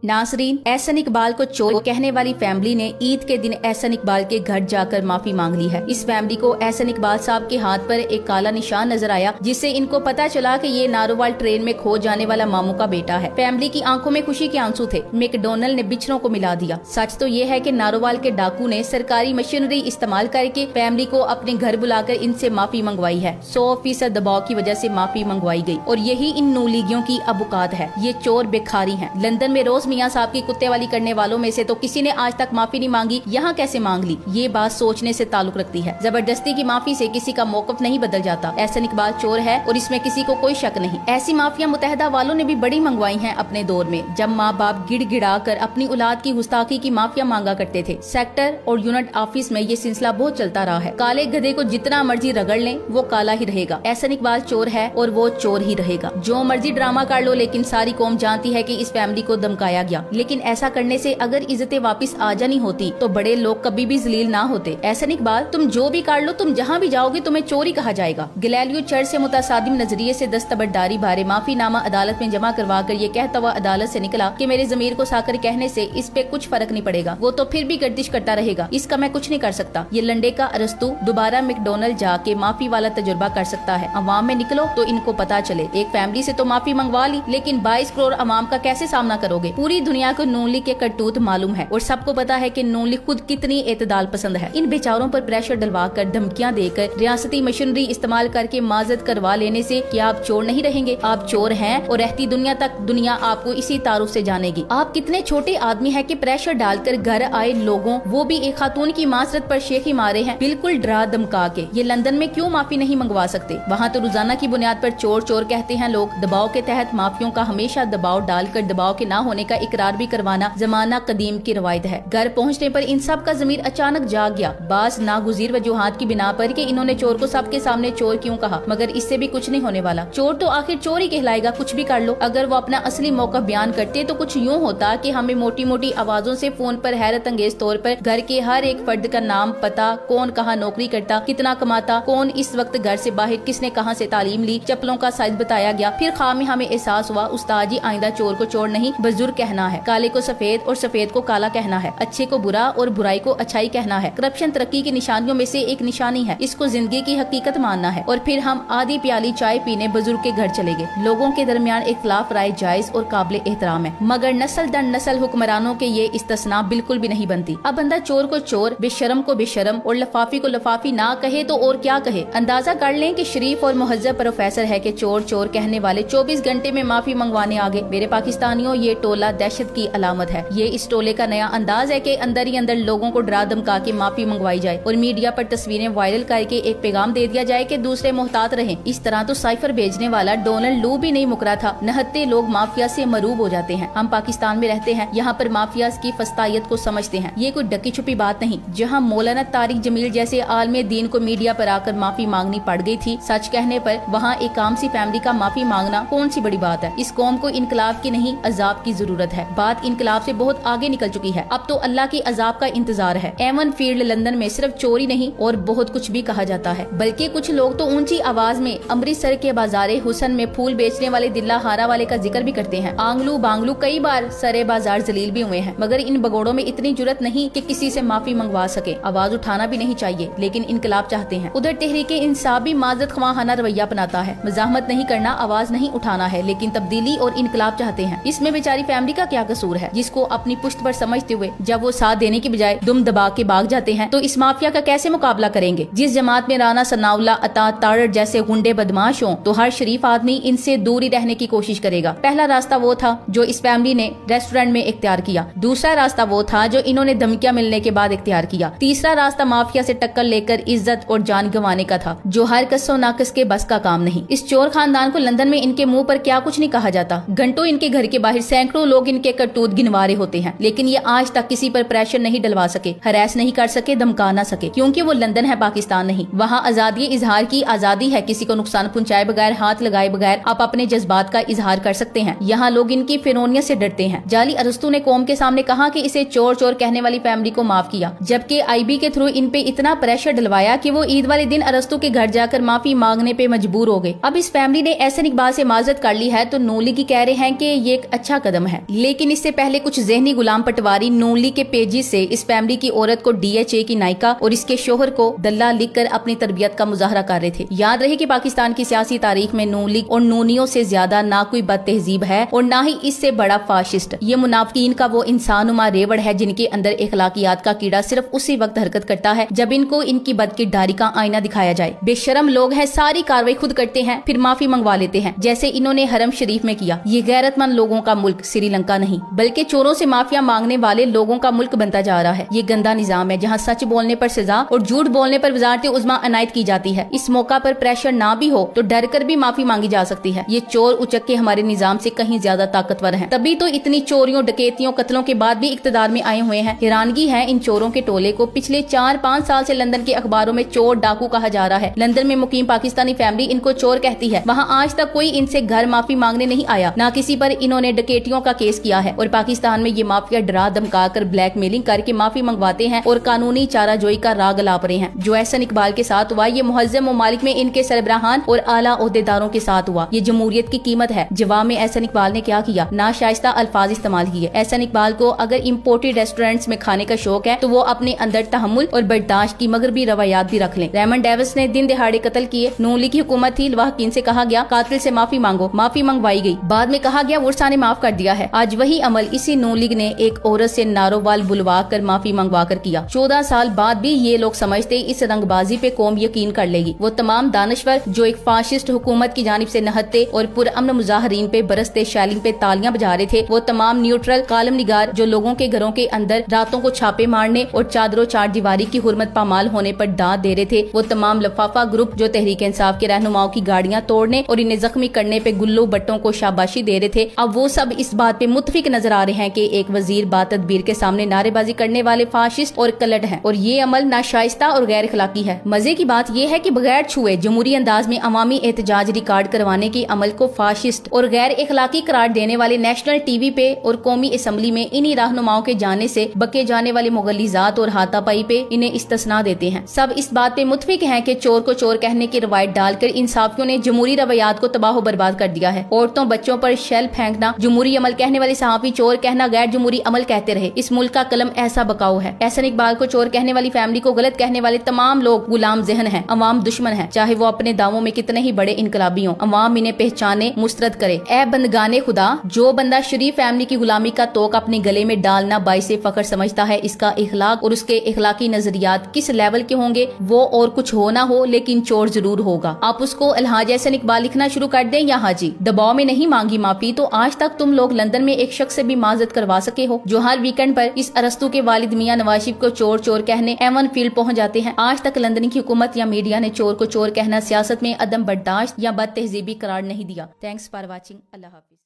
नासरीन, एहसन इकबाल को चोर कहने वाली फैमिली ने ईद के दिन एहसन इकबाल के घर जाकर माफी मांग ली है। इस फैमिली को एहसन इकबाल साहब के हाथ पर एक काला निशान नजर आया, जिससे इनको पता चला कि ये नारोवाल ट्रेन में खो जाने वाला मामू का बेटा है। फैमिली की आंखों में खुशी के आंसू थे। मैकडॉनल्ड ने बिछड़ों को मिला दिया। सच तो ये है कि नारोवाल के डाकू ने सरकारी मशीनरी इस्तेमाल करके फैमिली को अपने घर बुलाकर इनसे माफी मंगवाई है। 100% दबाव की वजह से माफी मंगवाई गई और यही इन नूलीगियों की अबुकात है। ये चोर बेखारी हैं। लंदन में रोज मियां साहब की कुत्ते वाली करने वालों में से तो किसी ने आज तक माफी नहीं मांगी, यहाँ कैसे मांग ली? ये बात सोचने से ताल्लुक रखती है। जबरदस्ती की माफी से किसी का मौकफ नहीं बदल जाता। एहसन इकबाल चोर है और इसमें किसी को कोई शक नहीं। ऐसी माफिया मुत्तहदा वालों ने भी बड़ी मंगवाई हैं अपने दौर में, जब माँ बाप गिड़गिड़ा कर अपनी औलाद की गुस्ताखी की माफिया मांगा करते थे। सेक्टर और यूनिट ऑफिस में ये सिलसिला बहुत चलता रहा है। काले गधे को जितना मर्जी रगड़ लें वो काला ही रहेगा। एहसन इकबाल चोर है और वो चोर ही रहेगा। जो मर्जी ड्रामा कर लो, लेकिन सारी कौम जानती है कि इस फैमिली को धमकाया गया। लेकिन ऐसा करने से अगर इज्जतें वापस आ जानी होती तो बड़े लोग कभी भी जलील ना होते। एहसन इकबाल, तुम जो भी कर लो, तुम जहाँ भी जाओगे तुम्हें चोरी कहा जाएगा। गैलीलियो चर्च से मुतासादिम नजरिए से दस्तबरदारी बारे माफीनामा अदालत में जमा करवा कर ये कहता हुआ अदालत से निकला कि मेरे जमीर को साकर कहने से इस पे कुछ फर्क नहीं पड़ेगा, वो तो फिर भी गर्दिश करता रहेगा, इसका मैं कुछ नहीं कर सकता। ये लंडे का अरस्तु दोबारा मैकडॉनल्ड जाके माफी वाला तजुर्बा कर सकता है। अवाम में निकलो तो इनको पता चले। एक फैमिली से तो माफी मंगवा ली, लेकिन 22 करोड़ अवाम का कैसे सामना करोगे? पूरी दुनिया को नून लीग के करतूत मालूम है और सबको पता है कि नून लीग खुद कितनी एतदाल पसंद है। इन बेचारों पर प्रेशर डलवा कर, धमकियां देकर, रियासती मशीनरी इस्तेमाल करके माजत करवा लेने से क्या आप चोर नहीं रहेंगे? आप चोर हैं और रहती दुनिया तक दुनिया आपको इसी तारुफ से जानेगी। आप कितने छोटे आदमी है कि प्रेशर डालकर घर आए लोगों, वो भी एक खातून की मासरत पर शेखी मारे हैं, बिल्कुल डरा धमका के। ये लंदन में क्यों माफी नहीं मंगवा सकते? वहाँ तो रोजाना की बुनियाद पर चोर चोर कहते हैं लोग। दबाव के तहत माफियों का हमेशा दबाव डालकर दबाव के ना होने का इकरार भी करवाना जमाना कदीम की रवायत है। घर पहुँचने पर इन सब का जमीर अचानक जाग गया। बास नागुजीर वजूहात की बिना पर कि इन्होंने चोर को सबके सामने चोर क्यों कहा, मगर इससे भी कुछ नहीं होने वाला। चोर तो आखिर चोर ही कहलाएगा, कुछ भी कर लो। अगर वो अपना असली मौका बयान करते तो कुछ यूँ होता कि हमें मोटी मोटी आवाजों से फोन पर हैरत अंगेज तौर पर घर के हर एक फर्द का नाम, पता, कौन कहाँ नौकरी करता, कितना कमाता, कौन इस वक्त घर से बाहर, किसने कहाँ से तालीम ली, चप्पलों का साइज बताया गया। फिर खामी हमें एहसास हुआ उस्ताद जी आइंदा चोर को चोर नहीं बुजुर्ग कहना है, काले को सफेद और सफेद को काला कहना है, अच्छे को बुरा और बुराई को अच्छाई कहना है। करप्शन तरक्की की निशानियों में से एक निशानी है, इसको जिंदगी की हकीकत मानना है। और फिर हम आधी प्याली चाय पीने बुजुर्ग के घर चले गए। लोगों के दरमियान इख्तिलाफ राय जायज और काबिल एहतराम है, मगर नस्ल दर नस्ल हुक्मरानों के ये इस्तिस्ना बिल्कुल भी नहीं बनती। अब बंदा चोर को चोर, बेशरम को बेशरम और लफाफी को लफाफी ना कहे तो और क्या कहे? अंदाजा कर लें कि शरीफ और मुहज्जब प्रोफेसर है कि चोर चोर कहने वाले 24 घंटे में माफी मंगवाने आ गए। मेरे पाकिस्तानियों, ये टोला दहशत की अलामत है। ये इस टोले का नया अंदाज है कि अंदर ही अंदर लोगों को डरा धमका के माफी मंगवाई जाए और मीडिया पर तस्वीरें वायरल करके एक पैगाम दे दिया जाए कि दूसरे मोहतात रहें। इस तरह तो साइफर भेजने वाला डोनाल्ड लू भी नहीं मुकरा था। नहत्ते लोग माफिया से मरूब हो जाते हैं। हम पाकिस्तान में रहते हैं, यहाँ पर माफिया की फस्तायत को समझते हैं। ये कोई डकी छुपी बात नहीं। जहाँ मौलाना तारिक जमील जैसे आलमे दीन को मीडिया पर आकर माफी मांगनी पड़ गई थी सच कहने पर, वहाँ एक आम सी फैमिली का माफी मांगना कौन सी बड़ी बात है? इस कौम को इनकलाब की नहीं अजाब की जरूरत है। बात इनकलाब से बहुत आगे निकल चुकी है। अब तो अल्लाह की अजाब का इंतजार है। एवन फील्ड लंदन में सिर्फ चोरी नहीं और बहुत कुछ भी कहा जाता है, बल्कि कुछ लोग तो ऊंची आवाज में अमृतसर के बाजारे हुसन में फूल बेचने वाले दिल्ला हारा वाले का जिक्र भी करते हैं। आंगलू बांगलू कई बार सरे बाजार जलील भी हुए हैं, मगर इन बगोड़ों में इतनी जुर्रत नहीं कि किसी से माफी मंगवा सके। आवाज उठाना भी नहीं चाहिए, लेकिन इनकलाब चाहते हैं। उधर तहरीके इंसाफ भी माजरत ख्वाहाना रवैया अपनाता है। मजाहमत नहीं करना, आवाज नहीं उठाना है, लेकिन तब्दीली और इनकलाब चाहते हैं। इसमें बेचारी फैमिली का क्या कसूर है, जिसको अपनी पुश्त पर समझते हुए जब वो साथ देने की बजाय दुम दबा के भाग जाते हैं तो इस माफिया का कैसे मुकाबला करेंगे? जिस जमात में राना सनाउल्ला, अता तारड़ जैसे गुंडे बदमाश हों तो हर शरीफ आदमी इनसे दूर ही रहने की कोशिश करेगा। पहला रास्ता वो था जो इस फैमिली ने रेस्टोरेंट में इख्तियार किया। दूसरा रास्ता वो था जो इन्होंने धमकियां मिलने के बाद इख्तियार किया। तीसरा रास्ता माफिया से टक्कर लेकर इज्जत और जान गंवाने का था, जो हर कसो नाकस के बस का काम नहीं। इस चोर खानदान को लंदन में इनके मुंह पर क्या कुछ नहीं कहा जाता। घंटों इनके घर के बाहर सैकड़ों लोग इनके करतूत गिनवा रहे होते हैं, लेकिन ये आज तक किसी पर प्रेशर नहीं डलवा सके, हरास नहीं कर सके, धमका ना सके, क्योंकि वो लंदन है, पाकिस्तान नहीं। वहाँ आजादी इजहार की आजादी है। किसी को नुकसान पहुँचाए बगैर, हाथ लगाए बगैर आप अपने जज्बात का इजहार कर सकते हैं। यहाँ लोग इनकी फिरौनियत से डरते हैं। जाली अरस्तु ने कौम के सामने कहा कि इसे चोर चोर कहने वाली फैमिली को माफ किया, जबकि आईबी के थ्रू इन पे इतना प्रेशर डलवाया कि वो ईद वाले दिन अरस्तु के घर जाकर माफी मांगने पे मजबूर हो गए। अब इस फैमिली ने एहसन इकबाल से माजरत कर ली है तो नून लीग कह रहे हैं कि ये एक अच्छा कदम है। लेकिन इससे पहले कुछ ज़हनी गुलाम पटवारी नून लीग के पेजेस से इस फैमिली की औरत को DHA की नायिका और इसके शोहर को दल्ला लिखकर अपनी तरबियत का मुजाहरा कर रहे थे। याद रहे कि पाकिस्तान की सियासी तारीख में नून लीग और नूनियों से ज्यादा ना कोई बद तहजीब है और ना ही इससे बड़ा फाशिस्ट। ये मुनाफिकीन का वो इंसानुमा रेवड़ है जिनके अंदर इखलाकियात का कीड़ा सिर्फ उसी वक्त हरकत करता है जब इनको इनकी बदकिरदारी का आईना दिखाया जाए। बेशरम लोग हैं, सारी कार्रवाई खुद करते हैं फिर माफी मंगवा लेते हैं, जैसे इन्होंने हरम शरीफ में किया। ये गैरतमंद लोगों का मुल्क श्रीलंका नहीं बल्कि चोरों से माफिया मांगने वाले लोगों का मुल्क बनता जा रहा है। ये गंदा निजाम है जहाँ सच बोलने पर सजा और झूठ बोलने पर वजारत उज़्मा अनायत की जाती है। इस मौका पर प्रेशर ना भी हो तो डर कर भी माफी मांगी जा सकती है। ये चोर उचक्के हमारे निजाम से कहीं ज्यादा ताकतवर हैं, तभी तो इतनी चोरियों, डकैतियों, कत्लों के बाद भी इक्तदार में आए हुए हैं। हैरानगी है इन चोरों के टोले को पिछले 4-5 साल से लंदन के अखबारों में चोर डाकू कहा जा रहा है। लंदन में मुकीम पाकिस्तानी फैमिली इनको चोर कहती है। वहाँ आज तक कोई इनसे घर माफी मांगने नहीं आया, ना किसी पर इन्होंने डकैतियों का केस किया है। और पाकिस्तान में ये माफिया डरा धमका कर ब्लैकमेलिंग करके माफी मंगवाते हैं और कानूनी चाराजोई का राग अलाप रहे हैं। जो एहसन इकबाल के साथ हुआ ये मुहज्जम ममालिक में इनके सरबराहान और आला ओहदेदारों के साथ हुआ। ये जमहूरियत की कीमत है। जवाब में एहसन इकबाल ने क्या किया? नाशाइस्ता अल्फाज इस्तेमाल किए। एहसन इकबाल को अगर इम्पोर्टेड रेस्टोरेंट्स में खाने का शौक है तो वो अपने अंदर तहम्मुल और बर्दाश्त की मगरबी रवायात भी रख लें। रेमंड डेविस ने दिन दिहाड़े कत्ल किए। नून लीग की हुकूमत थी, वकील से कहा गया कातिल से माफी मांगो, माफी मंगवाई गई। बाद में कहा गया वुरसा ने माफ कर दिया है। आज वही अमल इसी नून लीग ने एक औरत से नारोवाल बुलवा कर माफी मंगवा कर किया। 14 साल बाद भी ये लोग समझते इस रंगबाजी पे कौम यकीन कर लेगी। वो तमाम दानश्वर जो एक फाशिस्ट हुकूमत की जानिब से नहत्ते और पुरअमन मुजाहरीन पे बरसते शैलिंग पे तालियां बजा रहे थे, वो तमाम न्यूट्रल कालम निगार जो लोगों के घरों के अंदर रातों को छापे मारने और चादरों चार दीवारी की हुर्मत पामाल होने पर दाद दे रहे थे, वो तमाम लफाफा ग्रुप जो तहरीक इंसाफ के रहनुमाओं की गाड़ियां तोड़ने और इन्हें जख्मी करने पे गुल्लू बट्टों को शाबाशी दे रहे थे, अब वो सब इस बात पे मुत्तफिक नजर आ रहे हैं कि एक वजीर बातदबीर के सामने नारेबाजी करने वाले फाशिस्ट और कलट हैं और ये अमल नाशाइस्ता और गैर इखलाकी है। मजे की बात यह है कि बगैर छुए जमहूरी अंदाज में अवामी एहतजाज रिकॉर्ड करवाने के अमल को फाशिस्ट और गैर इखलाकी करार देने वाले नेशनल टीवी पे और कौमी असम्बली में इन्हीं रहनुमाओं के जाने से बके जाने वाले मुगलिजात और हाथापाई पे इन्हें इस्तिस्ना देते हैं। सब इस बात पे मुत्तफिक हैं कि चोर को चोर कहने की रवायत डालकर इंसाफियों ने जमहूरी रवैयात को तबाह बर्बाद कर दिया है। औरतों बच्चों पर शेल फेंकना जमहूरी अमल कहने वाले सहाफी चोर कहना गैर जमहूरी अमल कहते रहे। इस मुल्क का कलम ऐसा बकाऊ है। एहसन इकबाल को चोर कहने वाली फैमिली को गलत कहने वाले तमाम लोग गुलाम जहन हैं, अवाम दुश्मन है, चाहे वो अपने दावों में कितने ही बड़े इनकलाबी हों। अवाम इन्हें पहचाने, मुस्तरद करे। ए बंदगाने खुदा, जो बंदा शरीफ फैमिली की गुलामी का तोक अपने गले में डालना बाइसे फख्र समझता है, इसका इखलाक और उसके इखलाकी नजरियात किस लेवल के होंगे वो और कुछ हो ना हो लेकिन चोर जरूर होगा। आप उसको अलहाज एहसन इकबाल लिखना शुरू कर दें या हाजी। दबाव में नहीं मांगी माफी तो आज तक तुम लोग लंदन में एक शख्स से भी माजरत करवा सके हो जो हर वीकेंड पर इस अरस्तु के वालिद मियां नवाज शरीफ को चोर चोर कहने एवन फील्ड पहुंच जाते हैं। आज तक लंदन की हुकूमत या मीडिया ने चोर को चोर कहना सियासत में अदम बर्दाश्त या बद तहजीबी करार नहीं दिया। Thanks for watching. Allah Hafiz.